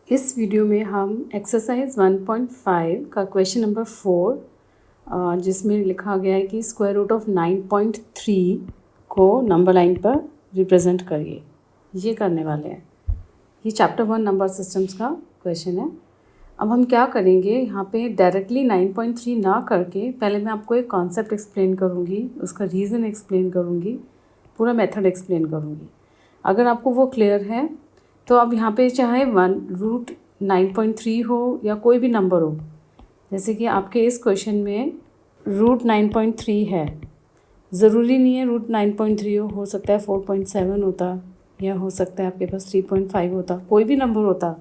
इस वीडियो में हम एक्सरसाइज 1.5 का क्वेश्चन नंबर 4 जिसमें लिखा गया है कि स्क्वायर रूट ऑफ 9.3 को नंबर लाइन पर रिप्रेजेंट करिए, ये करने वाले हैं। ये चैप्टर 1 नंबर सिस्टम्स का क्वेश्चन है। अब हम क्या करेंगे, यहाँ पे डायरेक्टली 9.3 ना करके पहले मैं आपको एक कॉन्सेप्ट एक्सप्लेन करूँगी, उसका रीज़न एक्सप्लेन करूँगी, पूरा मेथड एक्सप्लेन करूँगी। अगर आपको वो क्लियर है तो अब यहाँ पे चाहे 1√9.3 हो या कोई भी नंबर हो, जैसे कि आपके इस क्वेश्चन में √9.3 है, ज़रूरी नहीं है √9.3 हो सकता है 4.7 होता, या हो सकता है आपके पास 3.5 होता, कोई भी नंबर होता।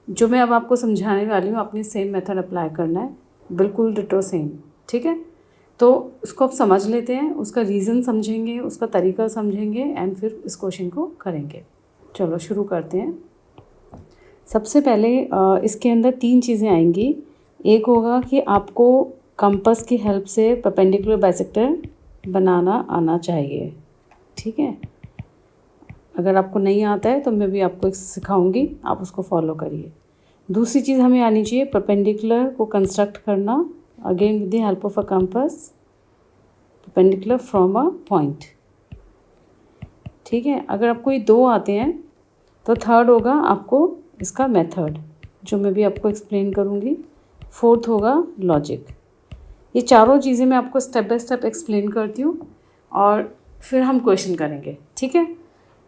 जो मैं अब आपको समझाने वाली हूँ अपनी सेम मेथड अप्लाई करना है, बिल्कुल डिटो सेम, ठीक है। तो उसको आप समझ लेते हैं, उसका रीज़न समझेंगे, उसका तरीका समझेंगे एंड फिर इस क्वेश्चन को करेंगे। चलो शुरू करते हैं। सबसे पहले इसके अंदर 3 चीज़ें आएंगी। एक होगा कि आपको कंपास की हेल्प से परपेंडिकुलर बाइसेक्टर बनाना आना चाहिए, ठीक है। अगर आपको नहीं आता है तो मैं भी आपको सिखाऊंगी, आप उसको फॉलो करिए। दूसरी चीज़ हमें आनी चाहिए परपेंडिकुलर को कंस्ट्रक्ट करना, again with the help of a compass, perpendicular from a point, ठीक है। अगर आपको ये 2 आते हैं तो थर्ड होगा आपको इसका मेथड, जो मैं भी आपको एक्सप्लेन करूँगी। फोर्थ होगा लॉजिक। ये चारों चीज़ें मैं आपको स्टेप बाय स्टेप एक्सप्लेन करती हूँ और फिर हम क्वेश्चन करेंगे, ठीक है।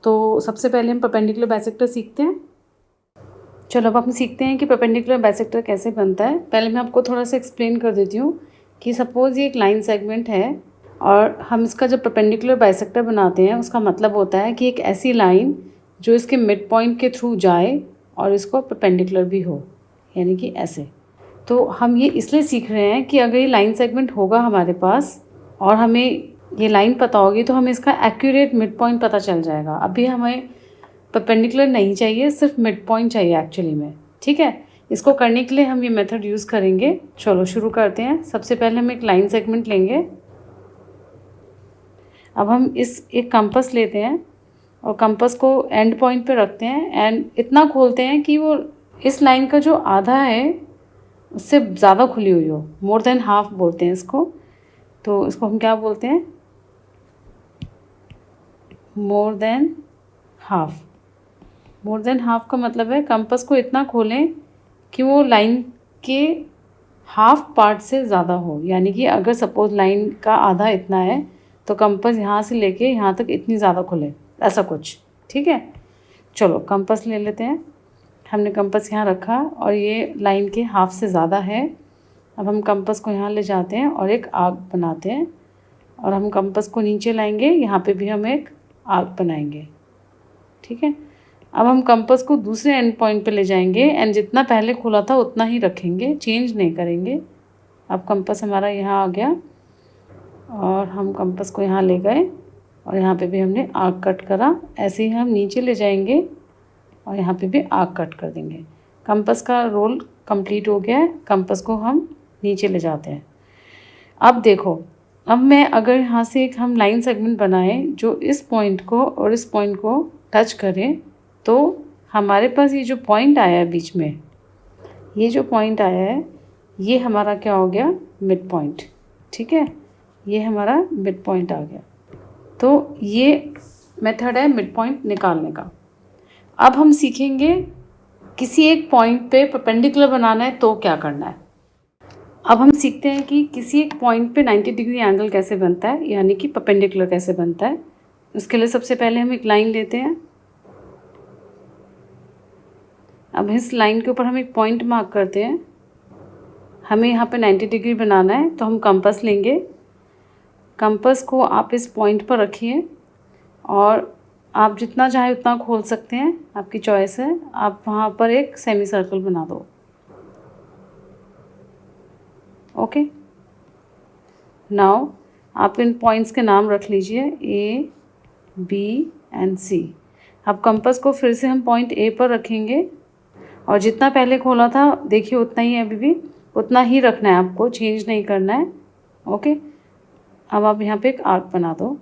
तो सबसे पहले हम परपेंडिकुलर बाइसेक्टर सीखते हैं। चलो अब हम सीखते हैं कि परपेंडिकुलर बाइसेक्टर कैसे बनता है। पहले मैं आपको थोड़ा सा एक्सप्लेन कर देती हूँ कि सपोज़ ये एक लाइन सेगमेंट है और हम इसका जब परपेंडिकुलर बाइसेक्टर बनाते हैं, उसका मतलब होता है कि एक ऐसी लाइन जो इसके मिड पॉइंट के थ्रू जाए और इसको परपेंडिकुलर भी हो, यानी कि ऐसे। तो हम ये इसलिए सीख रहे हैं कि अगर ये लाइन सेगमेंट होगा हमारे पास और हमें ये लाइन पता होगी तो हमें इसका एक्यूरेट मिड पॉइंट पता चल जाएगा। अभी हमें परपेंडिकुलर नहीं चाहिए, सिर्फ मिड पॉइंट चाहिए एक्चुअली में, ठीक है। इसको करने के लिए हम ये मेथड यूज़ करेंगे। चलो शुरू करते हैं। सबसे पहले हम एक लाइन सेगमेंट लेंगे। अब हम इस एक कंपास लेते हैं और कंपास को एंड पॉइंट पे रखते हैं एंड इतना खोलते हैं कि वो इस लाइन का जो आधा है उससे ज़्यादा खुली हुई हो, मोर देन हाफ बोलते हैं इसको। तो इसको हम क्या बोलते हैं, more than half. More than half का मतलब है कंपास को इतना खोलें कि वो लाइन के हाफ पार्ट से ज़्यादा हो, यानी कि अगर सपोज लाइन का आधा इतना है तो कंपास यहाँ से लेके यहाँ तक इतनी ज़्यादा खुले, ऐसा कुछ, ठीक है। चलो कंपास ले लेते हैं। हमने कंपास यहाँ रखा और ये लाइन के हाफ से ज़्यादा है। अब हम कंपास को यहाँ ले जाते हैं और एक आर्क बनाते हैं और हम कंपास को नीचे लाएंगे, यहाँ पे भी हम एक आर्क बनाएंगे, ठीक है। अब हम कंपास को दूसरे एंड पॉइंट पे ले जाएंगे एंड जितना पहले खुला था उतना ही रखेंगे, चेंज नहीं करेंगे। अब कंपास हमारा यहाँ आ गया और हम कंपास को यहाँ ले गए और यहाँ पे भी हमने आर्क कट करा। ऐसे ही हम नीचे ले जाएंगे और यहाँ पे भी आर्क कट कर देंगे। कंपास का रोल कंप्लीट हो गया है। कंपास को हम नीचे ले जाते हैं। अब देखो, अब मैं अगर यहाँ से एक हम लाइन सेगमेंट बनाएं जो इस पॉइंट को और इस पॉइंट को टच करें, तो हमारे पास ये जो पॉइंट आया है बीच में, ये जो पॉइंट आया है ये हमारा क्या हो गया, मिड पॉइंट, ठीक है। ये हमारा मिड पॉइंट आ गया। तो ये मेथड है मिड पॉइंट निकालने का। अब हम सीखेंगे किसी एक पॉइंट पे परपेंडिकुलर बनाना है तो क्या करना है। अब हम सीखते हैं कि किसी एक पॉइंट पे 90 डिग्री एंगल कैसे बनता है, यानी कि परपेंडिकुलर कैसे बनता है। उसके लिए सबसे पहले हम एक लाइन लेते हैं। अब इस लाइन के ऊपर हम एक पॉइंट मार्क करते हैं। हमें यहाँ पे 90 डिग्री बनाना है तो हम कंपास लेंगे। कंपास को आप इस पॉइंट पर रखिए और आप जितना चाहे उतना खोल सकते हैं, आपकी चॉइस है। आप वहाँ पर एक सेमी सर्कल बना दो, ओके। नाउ आप इन पॉइंट्स के नाम रख लीजिए, ए, बी एंड सी। अब कंपास को फिर से हम पॉइंट ए पर रखेंगे और जितना पहले खोला था देखिए उतना ही है, अभी भी उतना ही रखना है आपको, चेंज नहीं करना है, ओके। अब आप यहाँ पे एक आर्क बना दो।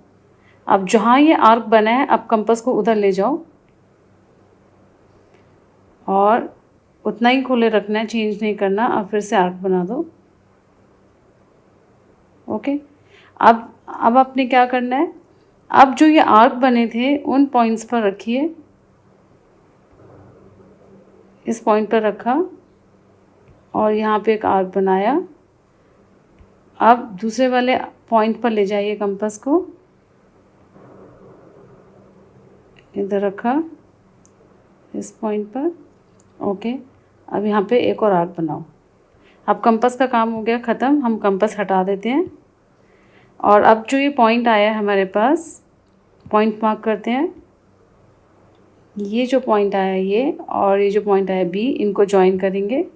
अब जहाँ ये आर्क बना है अब कंपास को उधर ले जाओ और उतना ही खोले रखना है, चेंज नहीं करना। अब फिर से आर्क बना दो। ओके, अब आपने क्या करना है, अब जो ये आर्क बने थे उन पॉइंट्स पर रखिए। इस पॉइंट पर रखा और यहाँ पे एक आर्क बनाया। अब दूसरे वाले पॉइंट पर ले जाइए कंपास को, इधर रखा इस पॉइंट पर। ओके, अब यहाँ पे एक और आर्क बनाओ। अब कंपास का काम हो गया ख़त्म, हम कंपास हटा देते हैं। और अब जो ये पॉइंट आया है हमारे पास, पॉइंट मार्क करते हैं। ये जो पॉइंट आया ये और ये जो पॉइंट आया बी, इनको ज्वाइन करेंगे।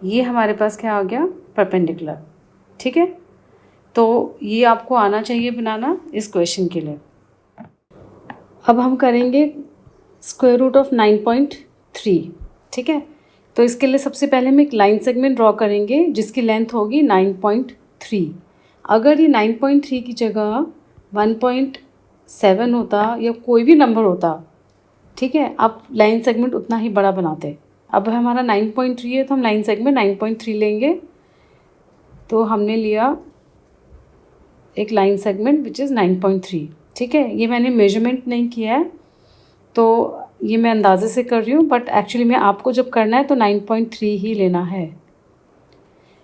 ये हमारे पास क्या आ गया, परपेंडिकुलर। ठीक है, तो ये आपको आना चाहिए बनाना इस क्वेश्चन के लिए। अब हम करेंगे स्क्वायर रूट ऑफ 9.3। ठीक है, तो इसके लिए सबसे पहले हम एक लाइन सेगमेंट ड्रॉ करेंगे जिसकी लेंथ होगी 9.3। अगर ये 9.3 की जगह 1.7 होता या कोई भी नंबर होता, ठीक है, आप लाइन सेगमेंट उतना ही बड़ा बनाते। अब हमारा 9.3 है तो हम लाइन सेगमेंट 9.3 लेंगे। तो हमने लिया एक लाइन सेगमेंट विच इज़ 9.3। ठीक है, ये मैंने मेजरमेंट नहीं किया है तो ये मैं अंदाजे से कर रही हूँ, बट एक्चुअली में आपको जब करना है तो 9.3 ही लेना है।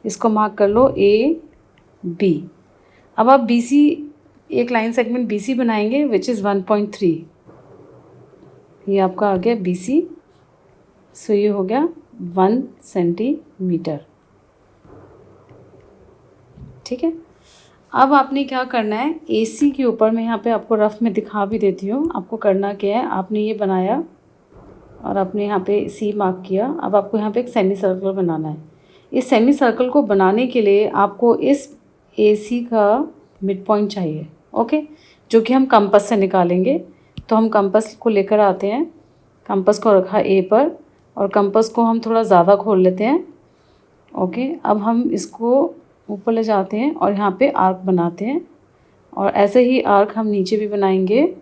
इसको मार्क कर लो ए बी। अब आप बी सी, एक लाइन सेगमेंट बी सी बनाएंगे विच इज़ 1.3। ये आपका आ गया बी सी। सो ये हो गया 1 सेंटीमीटर। ठीक है, अब आपने क्या करना है, ए सी के ऊपर, मैं यहाँ पे आपको रफ में दिखा भी देती हूँ। आपको करना क्या है, आपने ये बनाया और आपने यहाँ पे सी मार्क किया। अब आपको यहाँ पे एक सेमी सर्कल बनाना है। इस सेमी सर्कल को बनाने के लिए आपको इस ए सी का मिड पॉइंट चाहिए। ओके, जो कि हम कंपास से निकालेंगे। तो हम कंपास को लेकर आते हैं, कंपास को रखा ए पर और कंपास को हम थोड़ा ज़्यादा खोल लेते हैं। ओके, अब हम इसको ऊपर ले जाते हैं और यहाँ पे आर्क बनाते हैं और ऐसे ही आर्क हम नीचे भी बनाएंगे।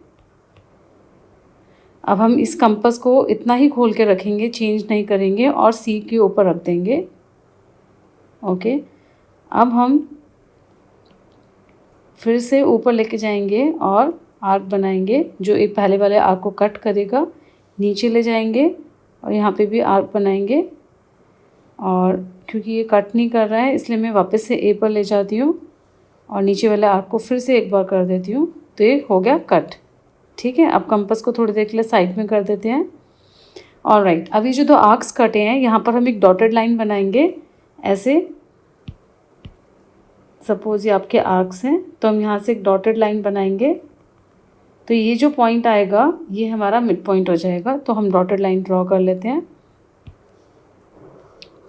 अब हम इस कंपास को इतना ही खोल के रखेंगे, चेंज नहीं करेंगे और सी के ऊपर रख देंगे। ओके, अब हम फिर से ऊपर लेके जाएंगे और आर्क बनाएंगे जो एक पहले वाले आर्क को कट करेगा। नीचे ले जाएंगे और यहाँ पे भी आर्क बनाएंगे और क्योंकि ये कट नहीं कर रहा है इसलिए मैं वापस से ए पर ले जाती हूँ और नीचे वाले आर्क को फिर से एक बार कर देती हूँ। तो ये हो गया कट। ठीक है, अब कंपास को थोड़ी देर के लिए साइड में कर देते हैं। ऑलराइट, अभी जो दो आर्क्स कटे हैं यहाँ पर हम एक डॉटेड लाइन बनाएंगे ऐसे। सपोज ये आपके आर्क्स हैं तो हम यहाँ से एक डॉटेड लाइन बनाएंगे। तो ये जो पॉइंट आएगा ये हमारा मिड पॉइंट हो जाएगा। तो हम डॉटेड लाइन ड्रॉ कर लेते हैं।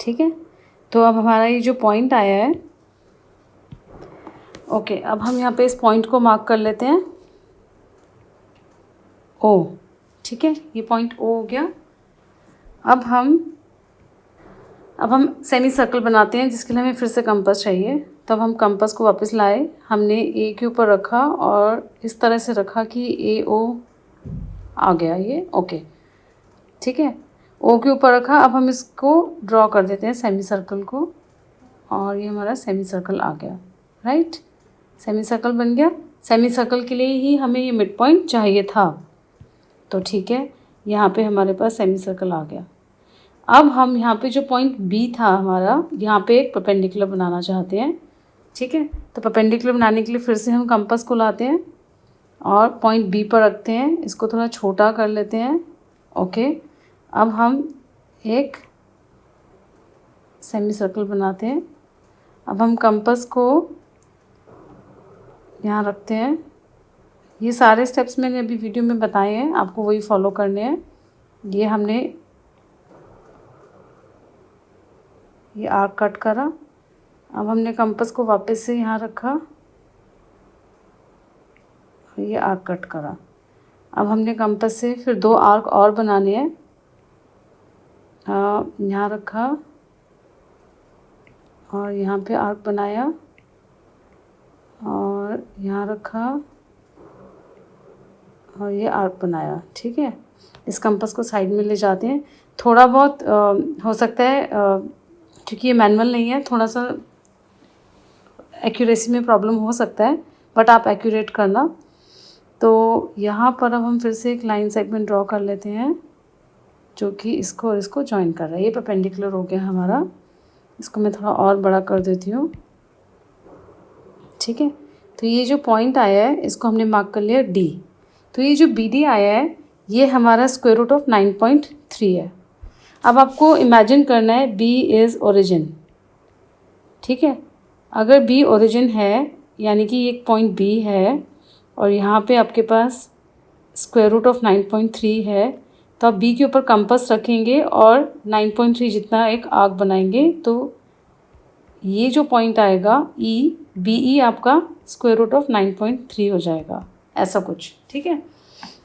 ठीक है, तो अब हमारा ये जो पॉइंट आया है, ओके, अब हम यहाँ पे इस पॉइंट को मार्क कर लेते हैं ओ। ठीक है, ये पॉइंट ओ हो गया। अब हम सेमी सर्कल बनाते हैं जिसके लिए हमें फिर से कंपास चाहिए। तब हम कंपास को वापस लाए, हमने ए के ऊपर रखा और इस तरह से रखा कि ए ओ आ गया ये। ओके, ठीक है, ओ के ऊपर रखा। अब हम इसको ड्रॉ कर देते हैं सेमी सर्कल को और ये हमारा सेमी सर्कल आ गया। राइट, सेमी सर्कल बन गया। सेमी सर्कल के लिए ही हमें ये मिड पॉइंट चाहिए था। तो ठीक है, यहाँ पे हमारे पास सेमी सर्कल आ गया। अब हम यहाँ पे जो पॉइंट बी था हमारा, यहाँ पे एक परपेंडिकुलर बनाना चाहते हैं। ठीक है, तो परपेंडिकुलर बनाने के लिए फिर से हम कंपास को लाते हैं और पॉइंट बी पर रखते हैं। इसको थोड़ा छोटा कर लेते हैं। ओके, अब हम एक सेमी सर्कल बनाते हैं। अब हम कंपास को यहाँ रखते हैं। ये सारे स्टेप्स मैंने अभी वीडियो में बताए हैं, आपको वही फॉलो करने हैं। ये हमने ये आर्क कट करा। अब हमने कंपास को वापस से यहाँ रखा और ये आर्क कट करा। अब हमने कंपास से फिर दो आर्क और बनाने हैं। यहाँ रखा और यहाँ पे आर्क बनाया और यहाँ रखा और ये आर्क बनाया। ठीक है, इस कंपास को साइड में ले जाते हैं। थोड़ा बहुत हो सकता है क्योंकि ये मैनुअल नहीं है, थोड़ा सा एक्यूरेसी में प्रॉब्लम हो सकता है, बट आप एक्यूरेट करना। तो यहाँ पर अब हम फिर से एक लाइन सेगमेंट ड्रॉ कर लेते हैं जो कि इसको और इसको जॉइन कर रहा है। ये परपेंडिकुलर हो गया हमारा। इसको मैं थोड़ा और बड़ा कर देती हूँ, ठीक है। तो ये जो पॉइंट आया है इसको हमने मार्क कर लिया D। तो ये जो BD आया है ये हमारा स्क्वायर रूट ऑफ 9.3 है। अब आपको इमेजिन करना है B इज़ ओरिजिन, ठीक है। अगर B ओरिजिन है यानी कि एक पॉइंट B है और यहाँ पे आपके पास स्क्वायर रूट ऑफ 9.3 है, तो आप B के ऊपर कंपास रखेंगे और 9.3 जितना एक आर्क बनाएंगे, तो ये जो पॉइंट आएगा BE आपका स्क्वायर रूट ऑफ 9.3 हो जाएगा, ऐसा कुछ, ठीक है।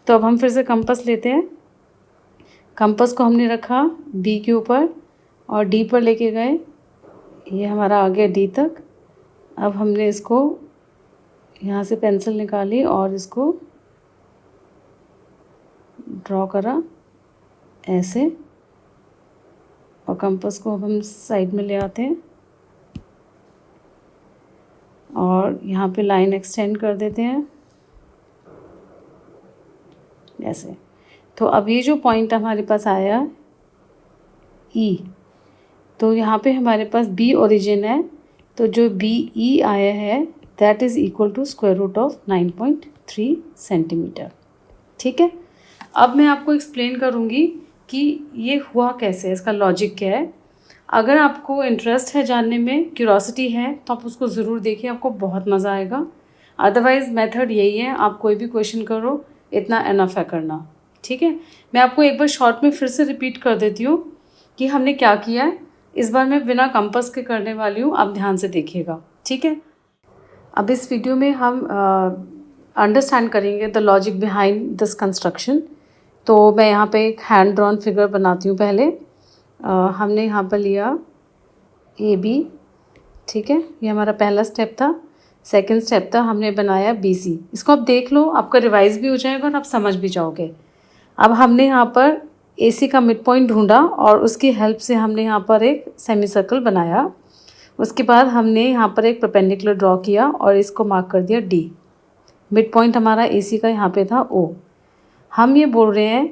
तो अब हम फिर से कंपास लेते हैं। कंपास को हमने रखा B के ऊपर और D पर लेके गए, ये हमारा आ गया D तक। अब हमने इसको यहाँ से पेंसिल निकाली और इसको ड्रॉ करा ऐसे, और कंपास को अब हम साइड में ले आते हैं और यहाँ पे लाइन एक्सटेंड कर देते हैं ऐसे। तो अब ये जो पॉइंट हमारे पास आया E, तो यहाँ पे हमारे पास B ओरिजिन है, तो जो BE आया है that is equal to square root of 9.3 centimetre, ठीक है। अब मैं आपको एक्सप्लेन करूँगी कि ये हुआ कैसे, इसका लॉजिक क्या है। अगर आपको इंटरेस्ट है जानने में, क्यूरोसिटी है, तो आप उसको ज़रूर देखिए, आपको बहुत मज़ा आएगा। अदरवाइज़ मेथड यही है, आप कोई भी क्वेश्चन करो, इतना एनफ है करना, ठीक है। मैं आपको एक बार शॉर्ट में फिर से रिपीट कर देती हूँ कि हमने क्या किया है। इस बार मैं बिना कंपास के करने वाली हूँ, आप ध्यान से देखिएगा, ठीक है। अब इस वीडियो में हम अंडरस्टैंड करेंगे the logic behind this construction. तो मैं यहाँ पे एक हैंड ड्रॉन फिगर बनाती हूँ पहले। हमने यहाँ पर लिया AB, ठीक है, ये हमारा पहला स्टेप था। सेकंड स्टेप था हमने बनाया BC। इसको आप देख लो, आपका रिवाइज भी हो जाएगा और आप समझ भी जाओगे। अब हमने यहाँ पर AC का मिड पॉइंट ढूंढा और उसकी हेल्प से हमने यहाँ पर एक सेमी सर्कल बनाया। उसके बाद हमने यहाँ पर एक परपेंडिकुलर ड्रॉ किया और इसको मार्क कर दिया D। मिड पॉइंट हमारा AC का यहाँ पे था O। हम ये बोल रहे हैं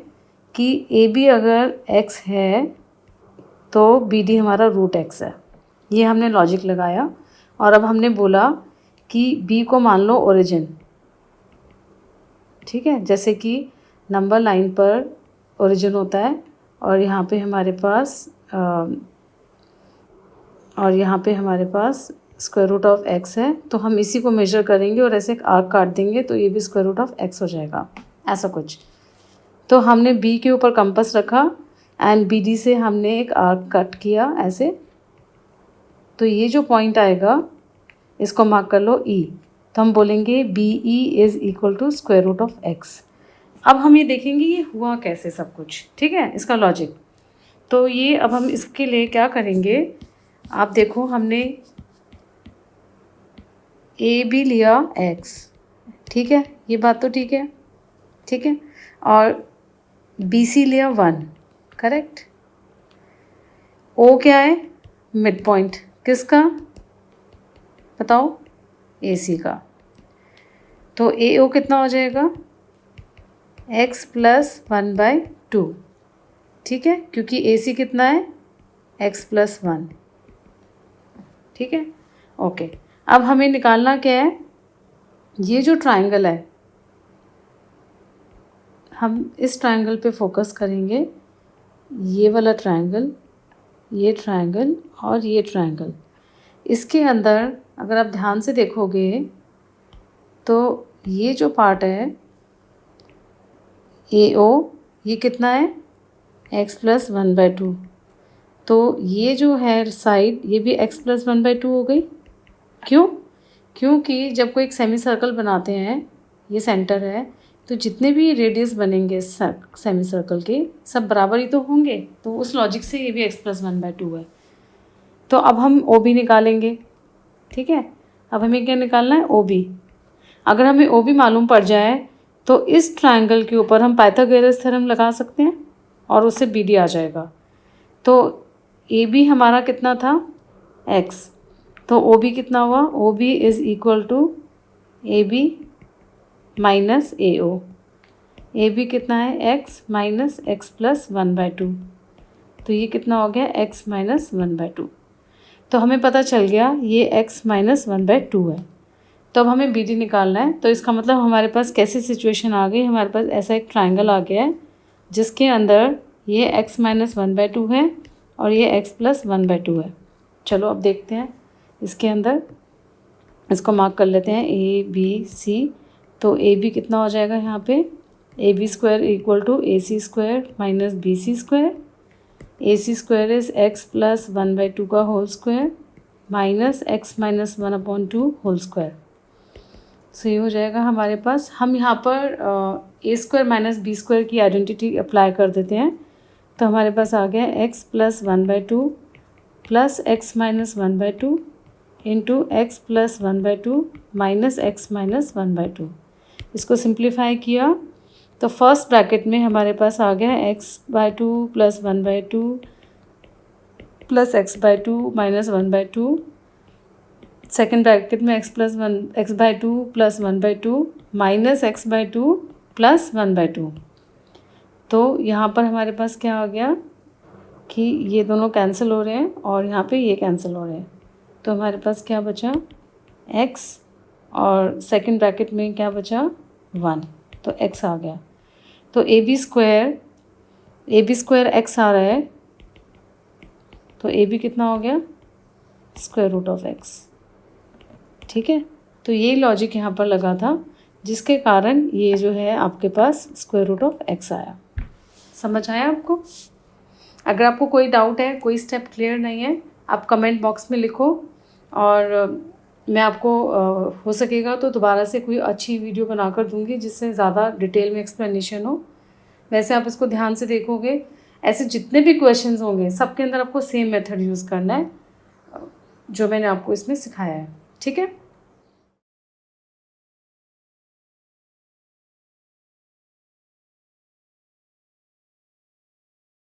कि AB अगर x है तो BD हमारा रूट x है। ये हमने लॉजिक लगाया और अब हमने बोला कि B को मान लो ओरिजिन, ठीक है, जैसे कि नंबर लाइन पर ओरिजिन होता है और यहाँ पे हमारे पास स्क्वायर रूट ऑफ x है, तो हम इसी को मेजर करेंगे और ऐसे एक आर्क काट देंगे, तो ये भी स्क्वायर रूट ऑफ x हो जाएगा, ऐसा कुछ। तो हमने B के ऊपर कंपास रखा एंड BD से हमने एक आर्क कट किया ऐसे। तो ये जो पॉइंट आएगा इसको मार्क कर लो E। तो हम बोलेंगे BE is equal to square root of x। अब हम ये देखेंगे ये हुआ कैसे सब कुछ, ठीक है, इसका लॉजिक। तो ये अब हम इसके लिए क्या करेंगे, आप देखो, हमने AB लिया x, ठीक है, ये बात तो ठीक है, ठीक है, और BC लिया 1, करेक्ट। O क्या है, मिड पॉइंट, किसका बताओ, AC का। तो AO कितना हो जाएगा, x प्लस 1/2, ठीक है, क्योंकि AC कितना है, x प्लस 1, ठीक है, ओके। अब हमें निकालना क्या है, ये जो ट्रायंगल है, हम इस ट्रायंगल पे फोकस करेंगे, ये वाला ट्रायंगल, ये ट्रायंगल और ये ट्रायंगल। इसके अंदर अगर आप ध्यान से देखोगे तो ये जो पार्ट है AO, ये कितना है, x प्लस 1/2। तो ये जो है साइड, ये भी x प्लस 1/2 हो गई। क्यों, क्योंकि जब कोई एक सेमी सर्कल बनाते हैं, ये सेंटर है, तो जितने भी रेडियस बनेंगे सेमी सर्कल के सब बराबर ही तो होंगे, तो उस लॉजिक से ये भी x प्लस 1/2 है। तो अब हम OB निकालेंगे, ठीक है। अब हमें क्या निकालना है, OB। अगर हमें OB मालूम पड़ जाए तो इस ट्रायंगल के ऊपर हम पाइथागोरस थ्योरम लगा सकते हैं, और उससे बी डी आ जाएगा। तो ए बी हमारा कितना था x, तो ओ बी कितना हुआ, O B is equal to A B minus A O. A B कितना है x माइनस एक्स प्लस 1/2, तो ये कितना हो गया x माइनस 1/2। तो हमें पता चल गया ये x माइनस 1/2 है। तो अब हमें बी डी निकालना है। तो इसका मतलब हमारे पास कैसी सिचुएशन आ गई, हमारे पास ऐसा एक ट्राइंगल आ गया है जिसके अंदर ये x माइनस 1/2 है और ये x प्लस 1/2 है। चलो अब देखते हैं इसके अंदर, इसको मार्क कर लेते हैं ए बी सी। तो ए बी कितना हो जाएगा यहाँ पे, A B square equal to A C square minus B C square. A C square is x plus 1/2 का whole square minus x minus 1/2 whole square. So ये हो जाएगा हमारे पास। हम यहाँ पर A square minus B square की आइडेंटिटी अप्लाई कर देते हैं। तो हमारे पास आ गया x plus 1/2 plus x minus 1/2 into x plus 1/2 minus x minus 1/2। इसको सिंप्लीफाई किया तो फर्स्ट ब्रैकेट में हमारे पास आ गया x/2 plus 1/2 plus x/2 minus 1/2। Second bracket में x/2 plus 1/2 minus x/2 plus 1/2। तो यहाँ पर हमारे पास क्या आ गया कि ये दोनों कैंसिल हो रहे हैं और यहाँ पे ये कैंसिल हो रहे हैं। तो हमारे पास क्या बचा x और सेकेंड ब्रैकेट में क्या बचा 1, तो x आ गया। तो ए बी स्क्वायर x आ रहा है, तो ए बी कितना हो गया स्क्वायर रूट ऑफ x। ठीक है, तो ये लॉजिक यहाँ पर लगा था जिसके कारण ये जो है आपके पास स्क्वायर रूट ऑफ x आया। समझ आया आपको? अगर आपको कोई डाउट है, कोई स्टेप क्लियर नहीं है, आप कमेंट बॉक्स में लिखो और मैं आपको हो सकेगा तो दोबारा से कोई अच्छी वीडियो बनाकर दूंगी जिससे ज़्यादा डिटेल में एक्सप्लेनेशन हो। वैसे आप इसको ध्यान से देखोगे, ऐसे जितने भी क्वेश्चंस होंगे सबके अंदर आपको सेम मेथड यूज़ करना है जो मैंने आपको इसमें सिखाया है। ठीक है।